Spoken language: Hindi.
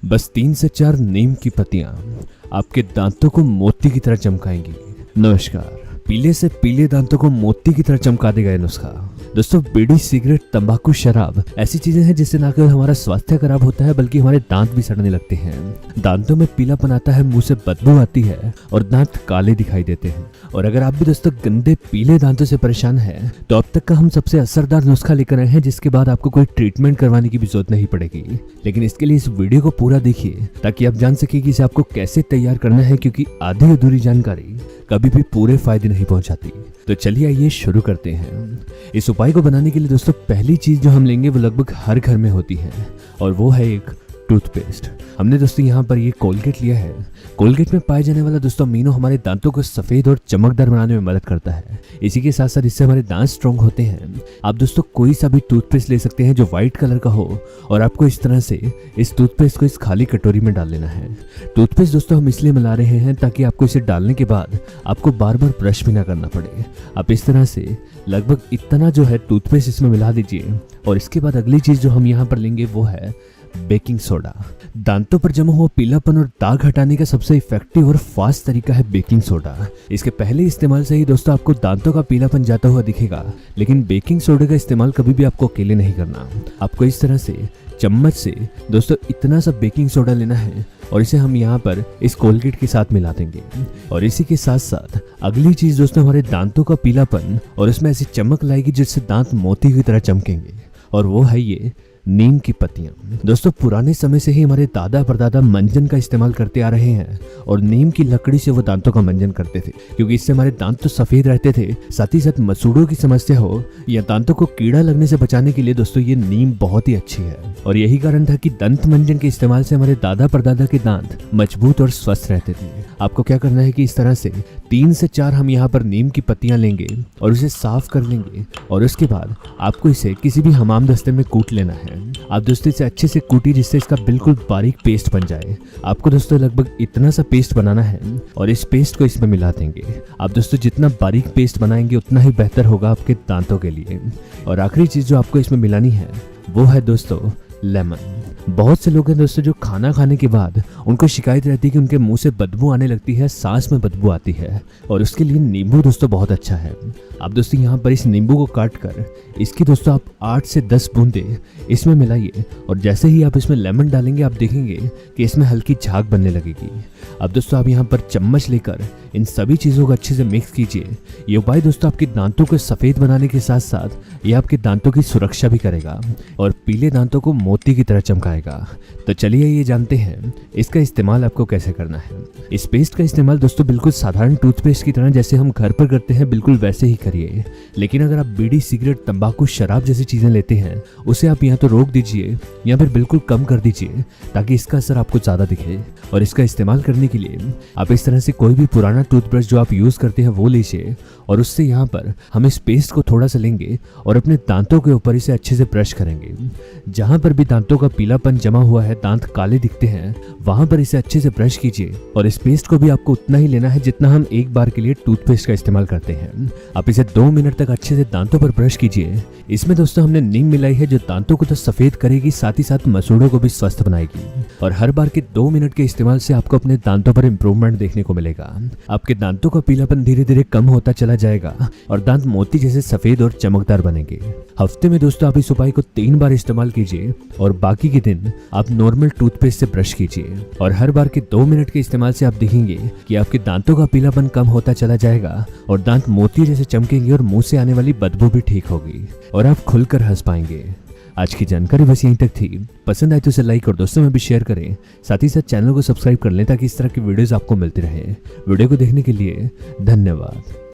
बस 3 से 4 नीम की पत्तियां आपके दांतों को मोती की तरह चमकाएंगी। नमस्कार। पीले से पीले दांतों को मोती की तरह चमका देगा ये नुस्खा। दोस्तों, बीड़ी, सिगरेट, तंबाकू, शराब ऐसी चीजें हैं जिससे ना केवल हमारा स्वास्थ्य खराब होता है बल्कि हमारे दांत भी सड़ने लगते हैं। दांतों में पीलापन आता है, मुंह से बदबू आती है और दांत काले दिखाई देते हैं। और अगर आप भी दोस्तों गंदे पीले दांतों से परेशान हैं तो अब तक का हम सबसे असरदार नुस्खा लेकर आए हैं जिसके बाद आपको कोई ट्रीटमेंट करवाने की भी जरूरत नहीं पड़ेगी। लेकिन इसके लिए इस वीडियो को पूरा देखिए ताकि आप जान सके कि इसे आपको कैसे तैयार करना है, क्योंकि आधी अधूरी जानकारी कभी भी पूरे फायदे नहीं पहुंचाती। तो चलिए आइए शुरू करते हैं। इस उपाय को बनाने के लिए दोस्तों पहली चीज जो हम लेंगे वो लगभग हर घर में होती है और वो है एक टूथपेस्ट। हमने दोस्तों यहाँ पर ये कोलगेट लिया है। कोलगेट में पाए जाने वाला दोस्तों अमीनो हमारे दांतों को सफेद और चमकदार बनाने में मदद करता है। इसी के साथ साथ इससे हमारे दांत स्ट्रॉन्ग होते हैं। आप दोस्तों कोई सा भी टूथपेस्ट ले सकते हैं जो व्हाइट कलर का हो और आपको इस तरह से इस टूथपेस्ट को इस खाली कटोरी में डाल लेना है। टूथपेस्ट दोस्तों हम इसलिए मिला रहे हैं ताकि आपको इसे डालने के बाद आपको बार बार ब्रश भी ना करना पड़े। आप इस तरह से लगभग इतना जो है टूथपेस्ट इसमें मिला दीजिए। और इसके बाद अगली चीज जो हम यहाँ पर लेंगे वो है बेकिंग सोडा। दांतों पर जमा हुआ पीलापन और दाग हटाने का सबसे इफेक्टिव और फास्ट तरीका है बेकिंग सोडा। इसके पहले इस्तेमाल से ही दोस्तों आपको दांतों का पीलापन जाता हुआ दिखेगा, लेकिन बेकिंग सोडा का इस्तेमाल कभी भी आपको अकेले नहीं करना। आपको इस तरह से चम्मच से दोस्तों इतना सा बेकिंग सोडा लेना है और इसे हम यहाँ पर इस कोलगेट के साथ मिला देंगे। और इसी के साथ साथ अगली चीज दोस्तों हमारे दांतों का पीलापन और इसमें ऐसी चमक लाएगी जिससे दांत मोती की तरह चमकेंगे, और वो है ये नीम की पत्तियां। दोस्तों पुराने समय से ही हमारे दादा परदादा मंजन का इस्तेमाल करते आ रहे हैं और नीम की लकड़ी से वो दांतों का मंजन करते थे, क्योंकि इससे हमारे दांत तो सफेद रहते थे, साथ ही साथ मसूड़ों की समस्या हो या दांतों को कीड़ा लगने से बचाने के लिए दोस्तों ये नीम बहुत ही अच्छी है। और यही कारण था कि दंत मंजन के इस्तेमाल से हमारे दादा परदादा के दांत मजबूत और स्वस्थ रहते थे। आपको क्या करना है कि इस तरह से 3 से 4 हम यहाँ पर नीम की पत्तियां लेंगे और उसे साफ कर लेंगे और उसके बाद आपको इसे किसी भी हमाम दस्ते में कूट लेना है। आप दोस्तों इसे अच्छे से कूटिए जिससे इसका बिल्कुल बारीक पेस्ट बन जाए। आपको दोस्तों लगभग इतना सा पेस्ट बनाना है और इस पेस्ट को इसमें मिला देंगे। आप दोस्तों जितना बारीक पेस्ट बनाएंगे उतना ही बेहतर होगा आपके दांतों के लिए। और आखिरी चीज जो आपको इसमें मिलानी है वो है दोस्तों लेमन। बहुत से लोग हैं दोस्तों जो खाना खाने के बाद उनको शिकायत रहती है कि उनके मुंह से बदबू आने लगती है, सांस में बदबू आती है, और उसके लिए नींबू दोस्तों बहुत अच्छा है। आप दोस्तों यहाँ पर इस नींबू को काट कर इसकी दोस्तों आप 8 से 10 बूंदे इसमें मिलाइए और जैसे ही आप इसमें लेमन डालेंगे आप देखेंगे कि इसमें हल्की झाग बनने लगेगी। अब दोस्तों आप यहाँ पर चम्मच लेकर इन सभी चीज़ों को अच्छे से मिक्स कीजिए। ये उपाय दोस्तों आपके दांतों को सफ़ेद बनाने के साथ साथ ये आपके दांतों की सुरक्षा भी करेगा और पीले दांतों को मोती की तरह चमकाएगा। तो चलिए ये जानते हैं इसका इस्तेमाल आपको कैसे करना है। इस पेस्ट का इस्तेमाल दोस्तों बिल्कुल साधारण टूथपेस्ट की तरह जैसे हम घर पर करते हैं बिल्कुल वैसे ही करिए। लेकिन अगर आप बीड़ी, सिगरेट, तंबाकू, शराब जैसी चीज़ें लेते हैं उसे आप या तो रोक दीजिए या फिर बिल्कुल कम कर दीजिए ताकि इसका असर आपको ज़्यादा दिखे। और इसका इस्तेमाल करने के लिए आप इस तरह से कोई भी पुराना टूथब्रश जो आप यूज़ करते हैं वो लीजिए और उससे यहाँ पर हम इस पेस्ट को थोड़ा सा लेंगे और अपने दांतों के ऊपर इसे अच्छे से ब्रश करेंगे। जहाँ पर भी दांतों का पीलापन जमा हुआ है, दांत काले दिखते हैं, वहाँ पर इसे अच्छे से ब्रश कीजिए। और इस पेस्ट को भी आपको उतना ही लेना है जितना हम एक बार के लिए टूथपेस्ट का इस्तेमाल करते हैं। आप इसे 2 मिनट तक अच्छे से दांतों पर ब्रश कीजिए। इसमें दोस्तों हमने नीम मिलाई है जो दांतों को तो सफ़ेद करेगी, साथ ही साथ मसूड़ों को भी स्वस्थ बनाएगी। और हर बार के 2 मिनट के इस्तेमाल से आपको अपने दांतों पर इम्प्रूवमेंट देखने को मिलेगा। आपके दांतों का पीलापन धीरे धीरे कम होता चला जाएगा और दांत मोती जैसे सफेद और चमकदार बनेंगे। हफ्ते में दोस्तों आप इस उपाय को 3 बार इस्तेमाल कीजिए और बाकी के दिन आप नॉर्मल टूथपेस्ट से ब्रश कीजिए। और हर बार के 2 मिनट के इस्तेमाल से आप देखेंगे कि आपके दांतों का पीलापन कम होता चला जाएगा और दांत मोती जैसे चमकेंगे और मुंह से आने वाली बदबू भी ठीक होगी और आप खुलकर हंस पाएंगे। आज की जानकारी बस यहीं तक थी। पसंद आए तो इसे लाइक और दोस्तों में भी शेयर करें। साथ ही साथ चैनल को सब्सक्राइब कर लें ताकि इस तरह की वीडियोस आपको मिलती रहे। वीडियो को देखने के लिए धन्यवाद।